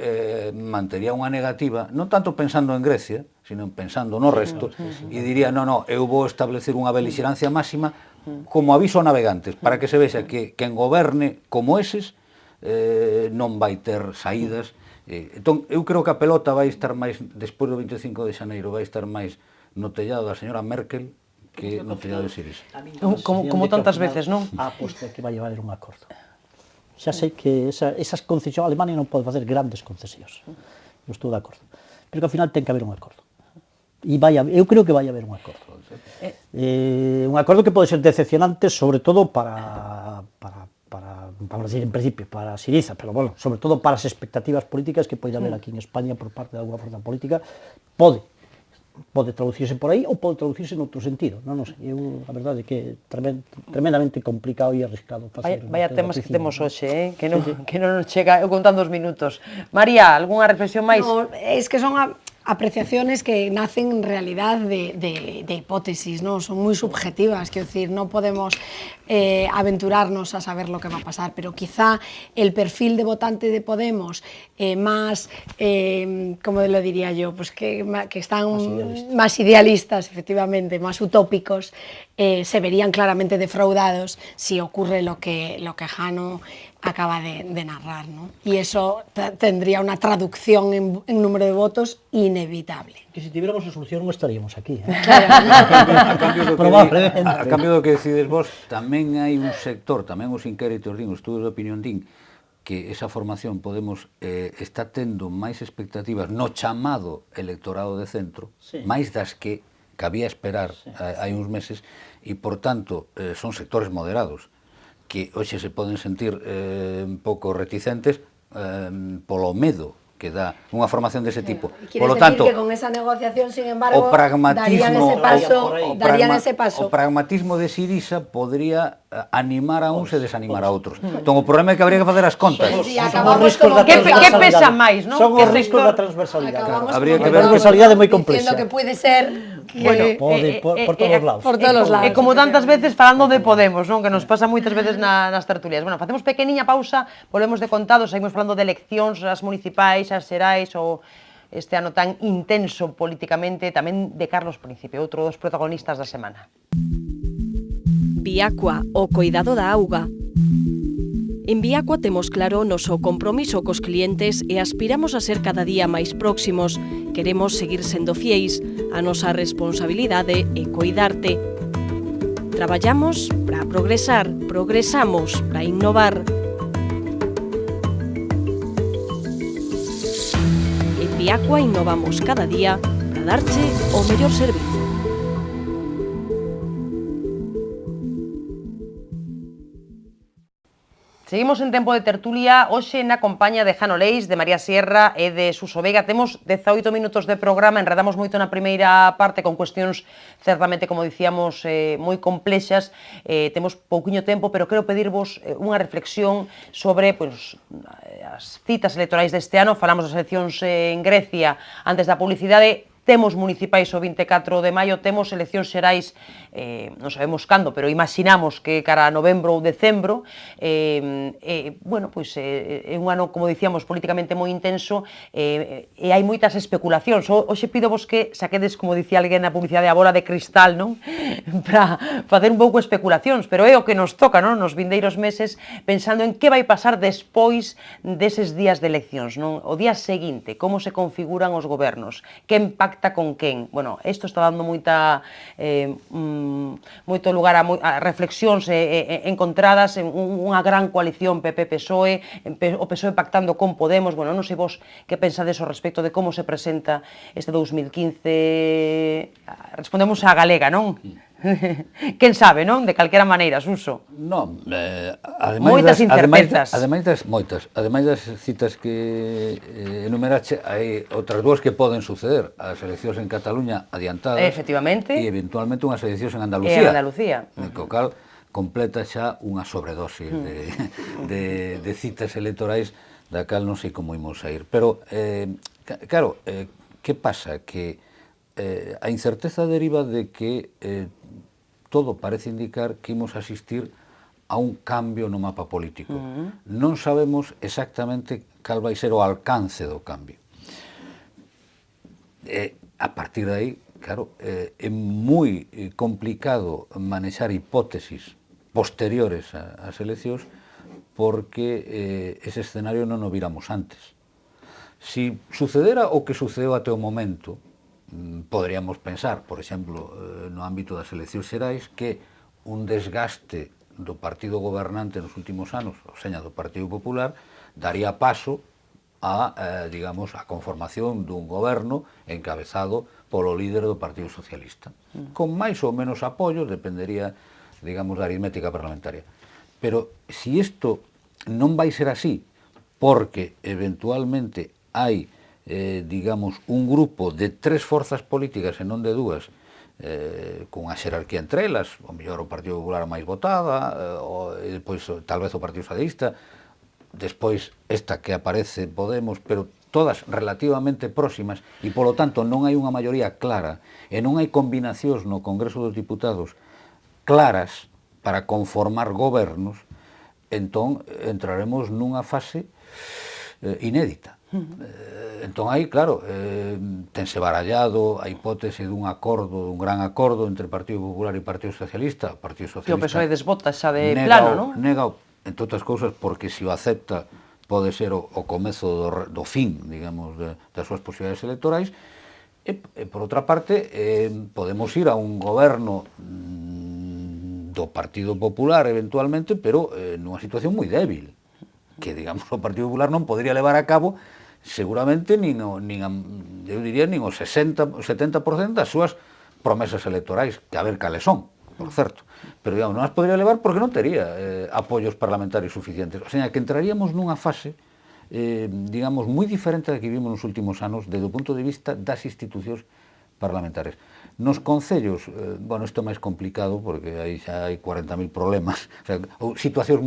mantería unha negativa, non tanto pensando en Grecia, sino pensando no resto, e diría, non, eu vou establecer unha belixerancia máxima como aviso a navegantes, para que se vexa que quen goberne como eses non vai ter saídas. Entón, eu creo que a pelota vai estar máis, despois do 25 de xaneiro, vai estar máis no tellado da señora Merkel que no tellado de Siriza. Como tantas veces, non? A aposta que vai haber un acordo. Xa sei que esas concesións, Alemania non pode facer grandes concesións, eu estou de acordo, pero que ao final ten que haber un acordo. E eu creo que vai haber un acordo. Un acordo que pode ser decepcionante, sobre todo para decir, en principio, para Siriza, pero bueno, sobre todo para as expectativas políticas que pode haber aquí en España por parte de alguna forza política, pode traducirse por aí ou pode traducirse noutro sentido, non sei, a verdade é que é tremendamente complicado e arriscado facer. Vaya temas que temos hoxe, que non nos chega, eu contando os minutos. María, algunha reflexión máis? No, es que son apreciaciones que nacen en realidad de hipótesis, ¿no? Son muy subjetivas, quiero decir, no podemos aventurarnos a saber lo que va a pasar, pero quizá el perfil de votante de Podemos más, ¿cómo lo diría yo? Pues que están más idealistas, efectivamente, más utópicos, se verían claramente defraudados si ocurre lo que Jano acaba de narrar, ¿no? Y eso tendría una traducción en número de votos inevitable. Que si tivéronamos a solución non estaríamos aquí. A cambio do que decides vos, tamén hai un sector, tamén os inquéritos din, os estudos de opinión din, que esa formación Podemos está tendo máis expectativas no chamado electorado de centro, máis das que cabía esperar hai uns meses, e, por tanto, son sectores moderados, que hoxe se poden sentir un pouco reticentes polo medo que dá unha formación dese tipo. Por lo tanto, que con esa negociación, sin embargo, darían ese paso. O pragmatismo de Siriza podría animar a uns e desanimar a outros. Entón, o problema é que habría que facer as contas. Que pesa máis, non? Son os riscos da transversalidade. Habría que ver a transversalidade moi complexa. Diciendo que puede ser por todos os lados. Por todos os lados. E como tantas veces falando de Podemos, non? Que nos pasa moitas veces nas tertulias. Bueno, facemos pequeniña pausa, volvemos de contado, seguimos falando de eleccións, as municipais, as xerais, ou este ano tan intenso políticamente, tamén de Carlos Príncipe, outro dos protagonistas da semana. Viacua, o coidado da auga. En Viacua temos claro o noso compromiso cos clientes e aspiramos a ser cada día máis próximos. Queremos seguir sendo fieis, a nosa responsabilidade é coidarte. Traballamos para progresar, progresamos para innovar. En Viacua innovamos cada día para darche o mellor servizo. Seguimos en tempo de tertulia, hoxe na compañía de Jano Leis, de María Sierra e de Suso Vega. Temos 18 minutos de programa, enredamos moito na primeira parte con cuestións certamente, como dicíamos, moi complexas. Temos pouquiño tempo, pero quero pedirvos unha reflexión sobre as citas electorais deste ano. Falamos das eleccións en Grecia antes da publicidade. Temos municipais o 24 de maio, temos eleccións xerais, non sabemos cando, pero imaginamos que cara a novembro ou decembro. Bueno, pois é un ano, como dicíamos, políticamente moi intenso e hai moitas especulacións. Hoxe pídovos que saquedes, como dicía alguén na publicidade, a bola de cristal, non? Para facer un pouco especulacións, pero é o que nos toca, non? Nos vindeiros meses, pensando en que vai pasar despois deses días de eleccións, non? O día seguinte, como se configuran os gobernos, que impacta con quen. Bueno, isto está dando moito lugar a reflexións encontradas en unha gran coalición PP-PSOE, o PSOE pactando con Podemos. Bueno, non sei vos que pensades ao respecto de como se presenta este 2015. Respondemos á galega, non? Quen sabe, non? De calquera maneira, Suso. Non, Moitas incertezas. Ademais das citas que enumerache, hai outras dúas que poden suceder, as eleccións en Cataluña adiantadas Efectivamente. e eventualmente unhas eleccións en E Andalucía. en Andalucía. Co cal completa xa unha sobredosis de citas electorais da cal non sei como imos sair. Pero, claro, que pasa? Que a incerteza deriva de que todo parece indicar que imos asistir a un cambio no mapa político. Non sabemos exactamente cal vai ser o alcance do cambio. A partir de aí, claro, é moi complicado manexar hipótesis posteriores ás eleccións porque ese escenario non o viramos antes. Si sucedera o que sucedeu até o momento, poderíamos pensar, por exemplo, no ámbito das eleccións xerais, que un desgaste do partido gobernante nos últimos anos, ou seña do Partido Popular, daría paso a, digamos, a conformación dun goberno encabezado polo líder do Partido Socialista, con máis ou menos apoio, dependería, digamos, da aritmética parlamentaria. Pero si isto non vai ser así, porque eventualmente hai digamos, un grupo de tres forzas políticas e non de dúas, con a xerarquía entre elas, o mellor o Partido Popular máis votada, e depois tal vez o Partido Socialista, despois esta que aparece Podemos, pero todas relativamente próximas, e polo tanto non hai unha maioría clara, e non hai combinacións no Congreso dos Diputados claras para conformar gobernos, entón entraremos nunha fase inédita. Entón aí, claro, tense barallado a hipótese dun acordo, dun gran acordo entre Partido Popular e Partido Socialista. O Partido Socialista Que o PSOE desbota xa de plano, non? Nega, entre outras cousas, porque se o acepta pode ser o comezo do fin, digamos, das súas posibilidades electorais. E por outra parte, podemos ir a un goberno do Partido Popular, eventualmente, pero nunha situación moi débil, que, digamos, o Partido Popular non podría levar a cabo seguramente eu diría nin o 60, 70% das súas promesas electorais, que a ver cales son, por certo, pero digamos, non as podría levar porque non tería apoios parlamentarios suficientes, o sea, que entraríamos nunha fase digamos, moi diferente da que vivimos nos últimos anos desde o punto de vista das institucións parlamentarias. Nos concellos, bueno, isto é máis complicado porque aí xa hai 40.000 problemas, o sea, situacións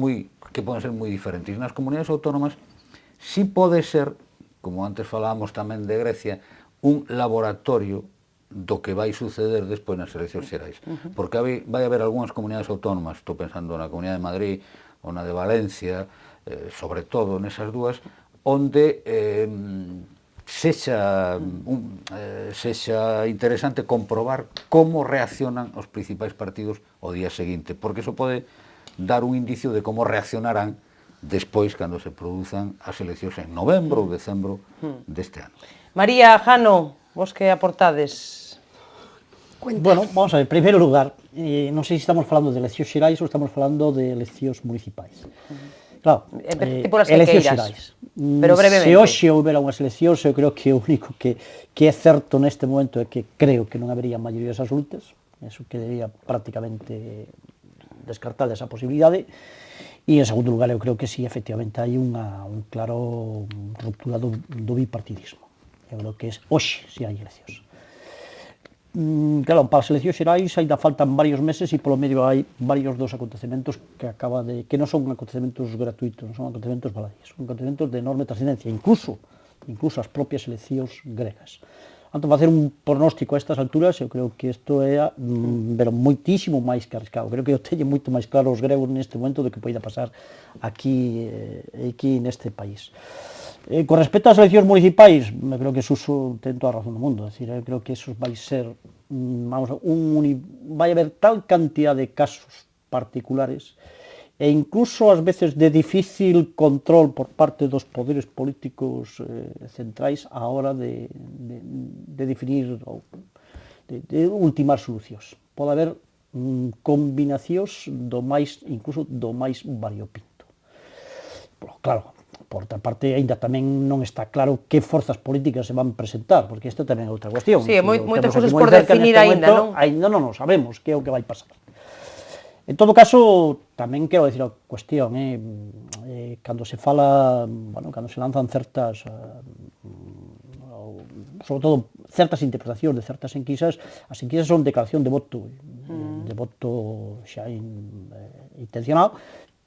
que poden ser moi diferentes. Nas comunidades autónomas si pode ser, como antes falábamos tamén de Grecia, un laboratorio do que vai suceder despois nas eleccións xerais. Porque vai haber algunhas comunidades autónomas, estou pensando na Comunidade de Madrid ou na de Valencia, sobre todo nesas dúas, onde sexa interesante comprobar como reaccionan os principais partidos o día seguinte, porque iso pode dar un indicio de como reaccionarán despois cando se produzan as eleccións en novembro ou decembro deste ano. María, Jano, vos que aportades? Bueno, vamos a ver, en primeiro lugar, non sei se estamos falando de eleccións xerais ou estamos falando de eleccións municipais. Claro, eleccións xerais. Pero brevemente. Se hoxe houbera unhas eleccións, eu creo que o único que é certo neste momento é que creo que non habería maiorías absolutas, eso quedaría prácticamente descartada esa posibilidade. E, en segundo lugar, eu creo que sí, efectivamente, hai unha claro ruptura do bipartidismo. Eu creo que hoxe si hai eleccións. Claro, para as eleccións xerais ainda faltan varios meses e polo medio hai varios dos acontecementos que non son acontecementos gratuitos, non son acontecementos baladíes, son acontecementos de enorme trascendencia, incluso as propias eleccións gregas. Antes de facer un pronóstico a estas alturas, eu creo que isto é pero moitísimo máis que arriscado. Creo que eu teño moito máis claro os gregos neste momento do que poida pasar aquí neste país. Con respecto ás eleccións municipais, eu creo que Suso ten toda a razón do mundo, é dicir, eu creo que eso vai ser, vai haber tal cantidad de casos particulares e incluso ás veces de difícil control por parte dos poderes políticos centrais á hora de definir ou de ultimar solucións. Pode haber combinacións incluso do máis variopinto. Claro, Por outra parte, ainda tamén non está claro que forzas políticas se van presentar, porque isto tamén é outra cuestión. Sí, moitas cousas por definir aínda, non? Ainda non o sabemos que é o que vai pasar. En todo caso, tamén quero dicir a cuestión, cando se fala, bueno, cando se lanzan certas, sobre todo, certas interpretacións de certas enquisas, as enquisas son declaración de voto xa intencionado,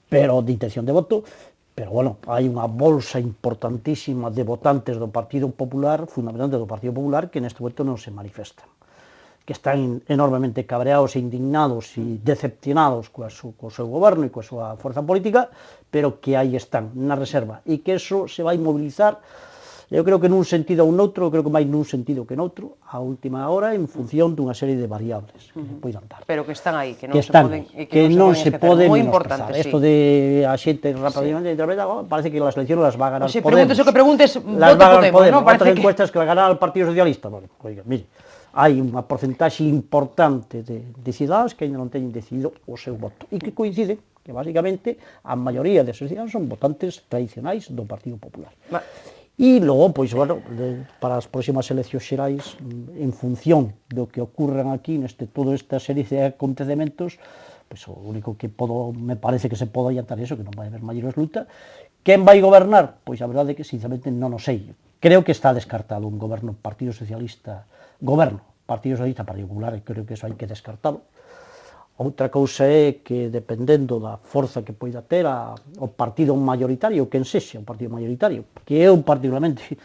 pero de intención de voto, pero, bueno, hai unha bolsa importantísima de votantes do Partido Popular, fundamentalmente do Partido Popular, que neste momento non se manifestan, que están enormemente cabreados e indignados e decepcionados co seu goberno e coa súa forza política, pero que aí están, na reserva, e que eso se vai mobilizar, eu creo que nun sentido ou noutro, eu creo que máis nun sentido que noutro, a última hora, en función dunha serie de variables que poidan dar. Pero que están aí, que non se poden moi importante, sí. Isto de a xente rapidamente interpreta, parece que as eleccións las va a ganar Podemos. Preguntes o que preguntes, las va a ganar Podemos, outras encuestas que las ganará o Partido Socialista. Bueno, oiga, mire, hai unha porcentaxe importante de cidadãos que ainda non teñen decidido o seu voto e que coincide que, basicamente, a maioría deses cidadãos son votantes tradicionais do Partido Popular. E logo, pois, bueno, para as próximas eleccións xerais, en función do que ocurran aquí, toda esta serie de acontecementos, pois o único que me parece que se pode adiantar iso, que non vai haber maiores luta. Quen vai gobernar? Pois a verdade é que, sinceramente, non o sei. Creo que está descartado un goberno Partido Socialista, Partido Popular, e creo que iso hai que descartalo. Outra cousa é que, dependendo da forza que poida ter o partido mayoritario, quen sexa o partido mayoritario, que eu particularmente,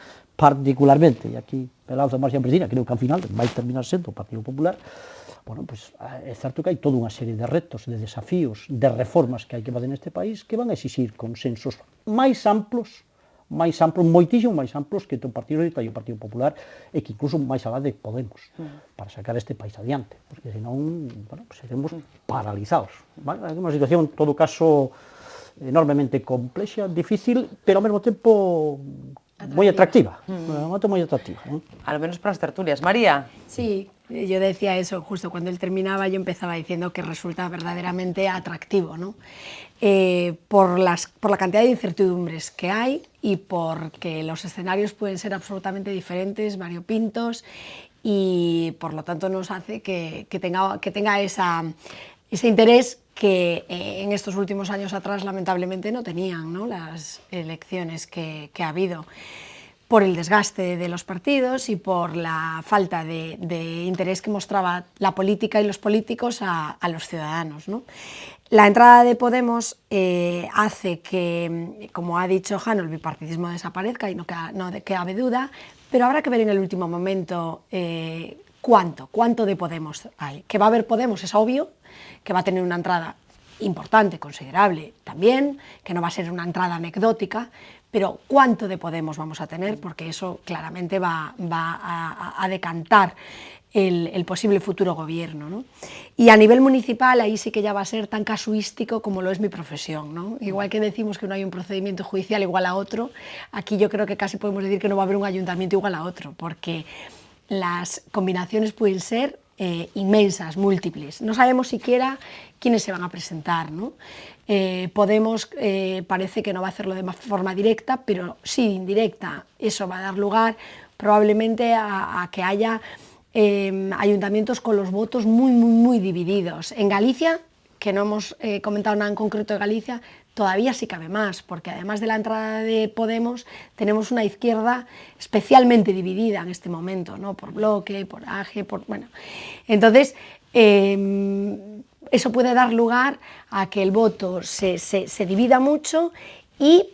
e aquí me lanzo máis a Cristina, creo que ao final vai terminar sendo o Partido Popular, bueno, pois é certo que hai toda unha serie de retos, de desafíos, de reformas que hai que fazer neste país que van a exixir consensos máis amplos, moitísimo máis amplos que o Partido Socialista e o Partido Popular, e que incluso máis alá de Podemos, para sacar este país adiante, porque senón, bueno, seremos paralizados. É unha situación, en todo caso, enormemente complexa, difícil, pero ao mesmo tempo moi atractiva. Al menos para as tertulias. María. Sí, yo decía eso, justo cuando él terminaba yo empezaba diciendo que resulta verdaderamente atractivo, ¿no? Por la cantidad de incertidumbres que hay y porque los escenarios pueden ser absolutamente diferentes, variopintos, y por lo tanto nos hace que tenga ese interés que en estos últimos años atrás lamentablemente no tenían, ¿no?, las elecciones que ha habido, por el desgaste de los partidos y por la falta de interés que mostraba la política y los políticos a los ciudadanos, ¿no? La entrada de Podemos hace que, como ha dicho Jano, el bipartidismo desaparezca y no cabe duda, pero habrá que ver en el último momento cuánto de Podemos hay. Que va a haber Podemos es obvio, que va a tener una entrada importante, considerable también, que no va a ser una entrada anecdótica, pero cuánto de Podemos vamos a tener, porque eso claramente va a decantar el posible futuro gobierno, ¿no? Y a nivel municipal ahí sí que ya va a ser tan casuístico como lo es mi profesión, ¿no? Igual que decimos que no hay un procedimiento judicial igual a otro, aquí yo creo que casi podemos decir que no va a haber un ayuntamiento igual a otro, porque las combinaciones pueden ser inmensas, múltiples. No sabemos siquiera quiénes se van a presentar, ¿no? Podemos parece que no va a hacerlo de forma directa, pero sí indirecta. Eso va a dar lugar probablemente a que haya ayuntamientos con los votos muy divididos. En Galicia, que no hemos comentado nada en concreto de Galicia, todavía sí cabe más, porque además de la entrada de Podemos, tenemos una izquierda especialmente dividida en este momento, ¿no?, por Bloque, por AGE, bueno. Entonces, eso puede dar lugar a que el voto se divida mucho y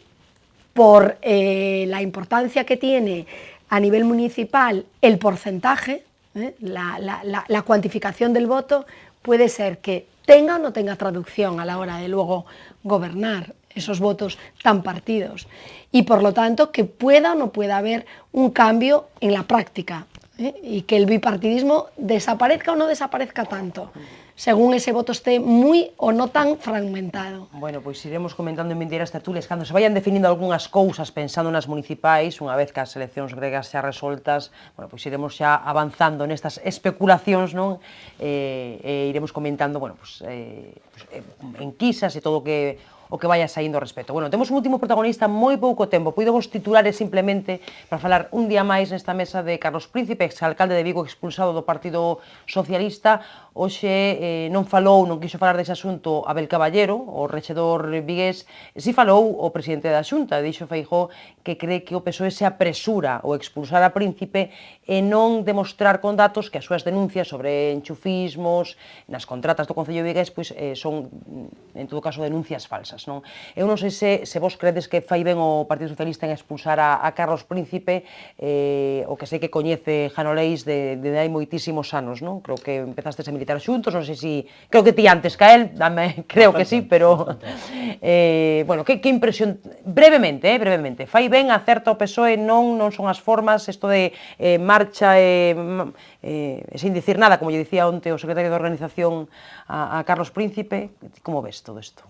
por la importancia que tiene a nivel municipal el porcentaje, la cuantificación del voto, puede ser que tenga o no tenga traducción a la hora de luego gobernar esos votos tan partidos y por lo tanto que pueda o no pueda haber un cambio en la práctica, y que el bipartidismo desaparezca o no desaparezca tanto, según ese voto esté muy o no tan fragmentado. Bueno, pois iremos comentando en vindeiras tertulias cando se vayan definindo algunhas cousas pensando nas municipais, unha vez que as eleccións gregas xa resoltas, bueno, pois iremos xa avanzando nestas especulacións, non? Iremos comentando, bueno, pois enquisas e todo o o que vaya saindo ao respecto. Bueno, temos un último protagonista moi pouco tempo, puido vos titulares simplemente para falar un día máis nesta mesa de Carlos Príncipe, exalcalde de Vigo expulsado do Partido Socialista. Hoxe non falou, non quixo falar dese asunto Abel Caballero, o rexedor vigués, si falou o presidente da Xunta, dixo Feijóo que cree que o PSOE se apresura o expulsar a Príncipe e non demostrar con datos que as súas denuncias sobre enchufismos nas contratas do Concello vigués pois, son, en todo caso, denuncias falsas. Non? Eu non sei se vos credes que fai ben o Partido Socialista en expulsar a Carlos Príncipe, o que sei que coñece Janoleis de hai moitísimos anos, non? Creo que empezastes a militar xuntos, non sei se... Creo que ti antes que a él, creo que sí, pero... Bueno, que impresión... Brevemente, fai ben, acerta o PSOE, non son as formas, isto de marcha sin dicir nada, como lle dicía onte o secretario de Organización a Carlos Príncipe. Como ves todo isto?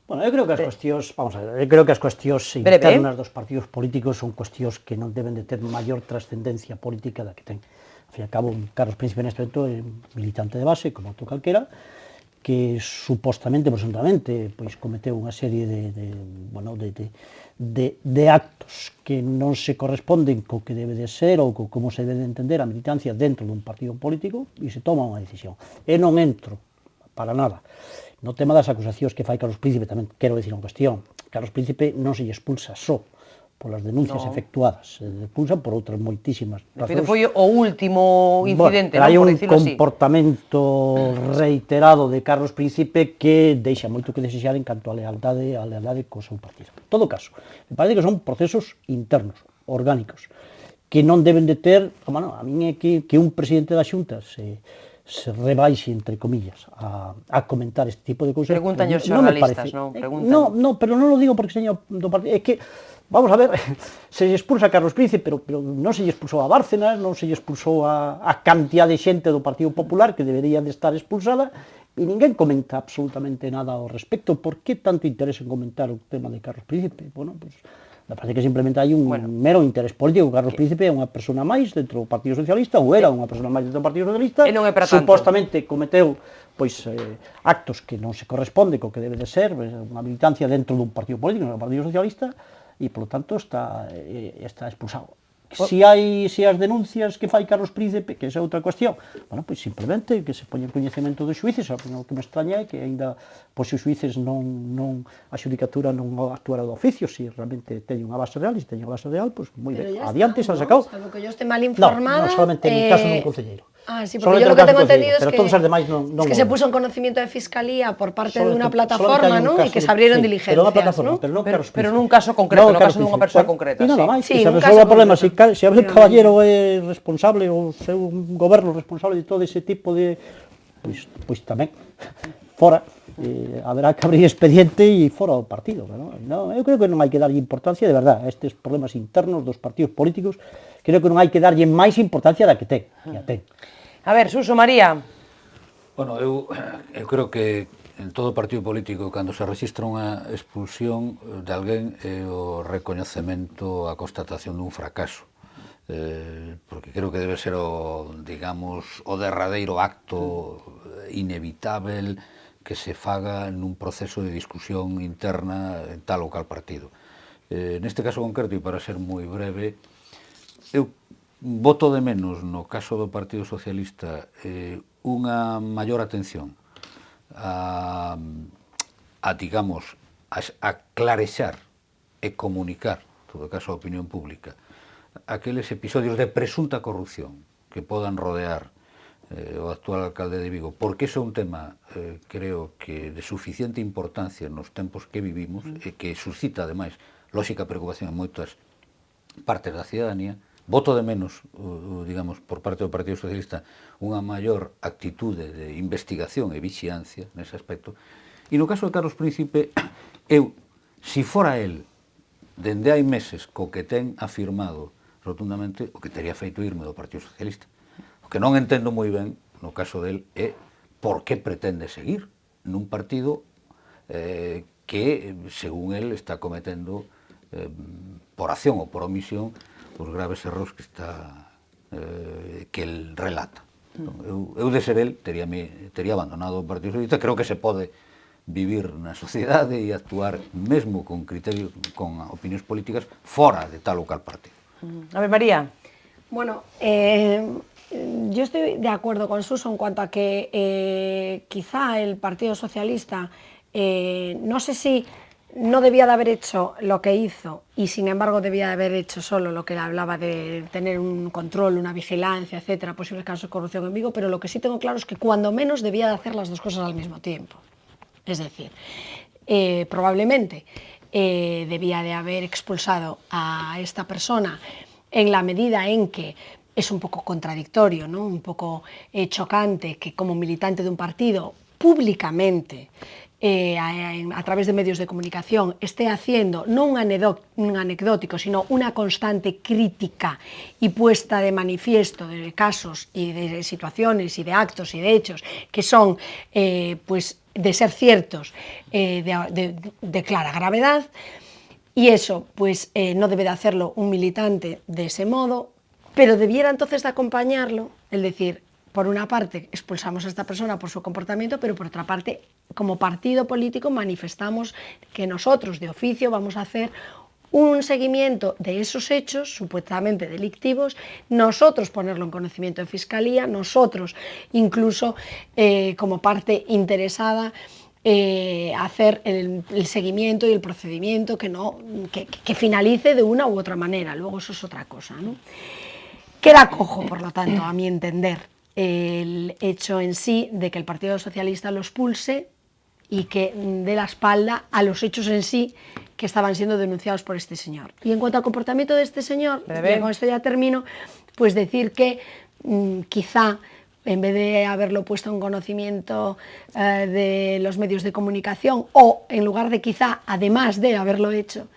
Bueno, eu creo que as cuestións, vamos a ver, eu creo que as cuestións internas dos partidos políticos son cuestións que non deben de ter maior trascendencia política da que ten. Ao fin e ao cabo, Carlos Príncipe neste momento é militante de base, como outro calquera, que supostamente, presuntamente, pois cometeu unha serie de actos que non se corresponden co que debe de ser ou co como se debe de entender a militancia dentro dun partido político e se toma unha decisión. E non entro para nada no tema das acusacións que fai Carlos Príncipe, tamén quero dicir unha cuestión. Carlos Príncipe non se lle expulsa só polas denuncias efectuadas, se expulsa por outras moitísimas razóns. Foi o último incidente, hai por un dicirlo así. comportamento reiterado de Carlos Príncipe que deixa moito que desexar en canto a lealdade co seu partido. En todo caso, me parece que son procesos internos, orgánicos, que non deben de ter, bueno, a min é que un presidente da Xunta se rebaixe, entre comillas, a comentar este tipo de cousas. Preguntan os xornalistas, non? No, pero non lo digo porque señor do partido, é que, vamos a ver, se lle expulsa a Carlos Príncipe, pero non se lle expulsou a Bárcenas, non se lle expulsou a cantidad de xente do Partido Popular que debería de estar expulsada, e ninguén comenta absolutamente nada ao respecto. Por que tanto interés en comentar o tema de Carlos Príncipe? Bueno, pues, me parece que simplemente hai un mero interés político. Carlos Príncipe é unha persona máis dentro do Partido Socialista, ou era unha persona máis dentro do Partido Socialista, supostamente cometeu pois actos que non se corresponde co que debe de ser unha militancia dentro dun partido político, no Partido Socialista, e, polo tanto, está expulsado. Si as denuncias que fai Carlos Príncipe, que esa é outra cuestión, bueno, pois simplemente que se poña en coñecemento dos xuíces. O que me extraña é que ainda pois os xuíces a xudicatura non actuara do oficio. Se realmente teñen unha base real, e se teñen unha base real, pois moi ben, adiante, se han sacado. Salvo que yo esté mal informada. No, solamente en el caso dun concelleiro. Sí, porque yo lo que tengo entendido es que se puso en conocimiento de Fiscalía por parte de una plataforma, ¿no? Y que se abrieron diligencias, ¿no? Pero nun caso concreto, no caso dunha persoa concreta. E nada máis, que se resolva o problema. Se Abel Caballero é responsable, ou se un goberno responsable de todo ese tipo de... Pois tamén, fora, haberá que abrir expediente e fora do partido. Eu creo que non hai que darlle importancia, de verdad, a estes problemas internos dos partidos políticos. Creo que non hai que darlle máis importancia da que ten. A ver, Suso, María. Bueno, eu creo que en todo partido político, cando se rexistra unha expulsión de alguén, é o recoñecemento, a constatación dun fracaso. Porque creo que debe ser o derradeiro acto inevitável que se faga nun proceso de discusión interna en tal ou cal partido. Neste caso concreto, e para ser moi breve, eu voto de menos, no caso do Partido Socialista, unha maior atención a clarexar e comunicar, en todo caso a opinión pública, aqueles episodios de presunta corrupción que podan rodear o actual alcalde de Vigo, porque iso é un tema, creo que de suficiente importancia nos tempos que vivimos e que suscita, ademais, lóxica preocupación en moitas partes da cidadanía. Voto de menos, digamos, por parte do Partido Socialista, unha maior actitude de investigación e vixiancia nese aspecto. E no caso de Carlos Príncipe, eu, si fora el, dende hai meses, co que ten afirmado rotundamente, o que teria feito irme do Partido Socialista. O que non entendo moi ben, no caso del, é por que pretende seguir nun partido que, según el, está cometendo, por acción ou por omisión, os graves erros que el relata. Eu de ser el, tería abandonado o Partido Socialista. Creo que se pode vivir na sociedade e actuar mesmo con criterios, con opinións políticas fora de tal ou cal partido. A ver, María. Bueno, yo estoy de acuerdo con Suso en cuanto a que quizá el Partido Socialista, no sé si no debía de haber hecho lo que hizo y sin embargo debía de haber hecho solo lo que hablaba de tener un control, una vigilancia, etcétera, posibles casos de corrupción en Vigo, pero lo que sí tengo claro es que cuando menos debía de hacer las dos cosas al mismo tiempo. Es decir, probablemente debía de haber expulsado a esta persona en la medida en que es un poco contradictorio, ¿no? Un poco chocante que como militante de un partido públicamente a través de medios de comunicación esté haciendo no un anecdótico, sino una constante crítica y puesta de manifiesto de casos y de situaciones y de actos y de hechos que son pues de ser ciertos de clara gravedad, y eso pues no debe de hacerlo un militante de ese modo, pero debiera entonces de acompañarlo, es decir, por una parte expulsamos a esta persona por su comportamiento, pero por otra parte, como partido político manifestamos que nosotros de oficio vamos a hacer un seguimiento de esos hechos supuestamente delictivos, nosotros ponerlo en conocimiento de Fiscalía, nosotros incluso como parte interesada hacer el seguimiento y el procedimiento que finalice de una u otra manera, luego eso es otra cosa, ¿no? Queda cojo, por lo tanto, a mi entender, el hecho en sí de que el Partido Socialista lo expulse y que dé la espalda a los hechos en sí que estaban siendo denunciados por este señor. Y en cuanto al comportamiento de este señor, y con esto ya termino, pues decir que quizá en vez de haberlo puesto en conocimiento de los medios de comunicación, o en lugar de quizá, además de haberlo hecho,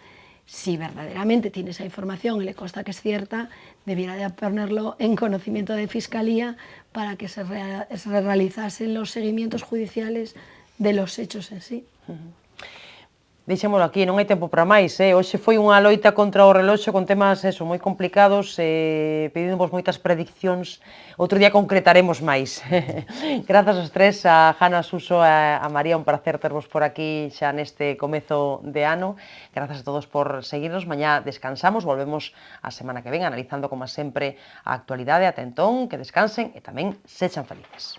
si verdaderamente tiene esa información y le consta que es cierta, debiera de ponerlo en conocimiento de Fiscalía para que se realizasen los seguimientos judiciales de los hechos en sí. Deixémolo aquí, non hai tempo para máis. Hoxe foi unha loita contra o reloxo con temas moi complicados, pedíndovos moitas prediccións. Outro día concretaremos máis. Grazas aos tres, a Jana, a Suso e a María, un placer tervos por aquí xa neste comezo de ano. Grazas a todos por seguirnos. Mañá descansamos, volvemos a semana que ven analizando, como sempre, a actualidade. Ata entón, que descansen e tamén sexan felices.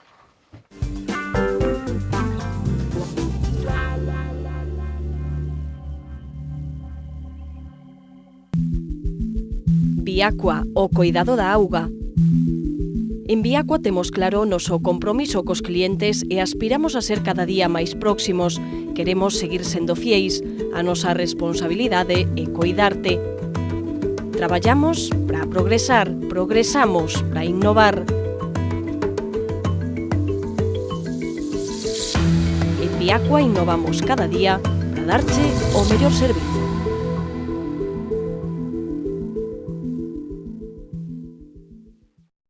Viacua, o coidado da auga. En Viacua temos claro o noso compromiso cos clientes e aspiramos a ser cada día máis próximos. Queremos seguir sendo fieis, a nosa responsabilidade é coidarte. Traballamos para progresar, progresamos para innovar. En Viacua innovamos cada día para darche o mellor servizo.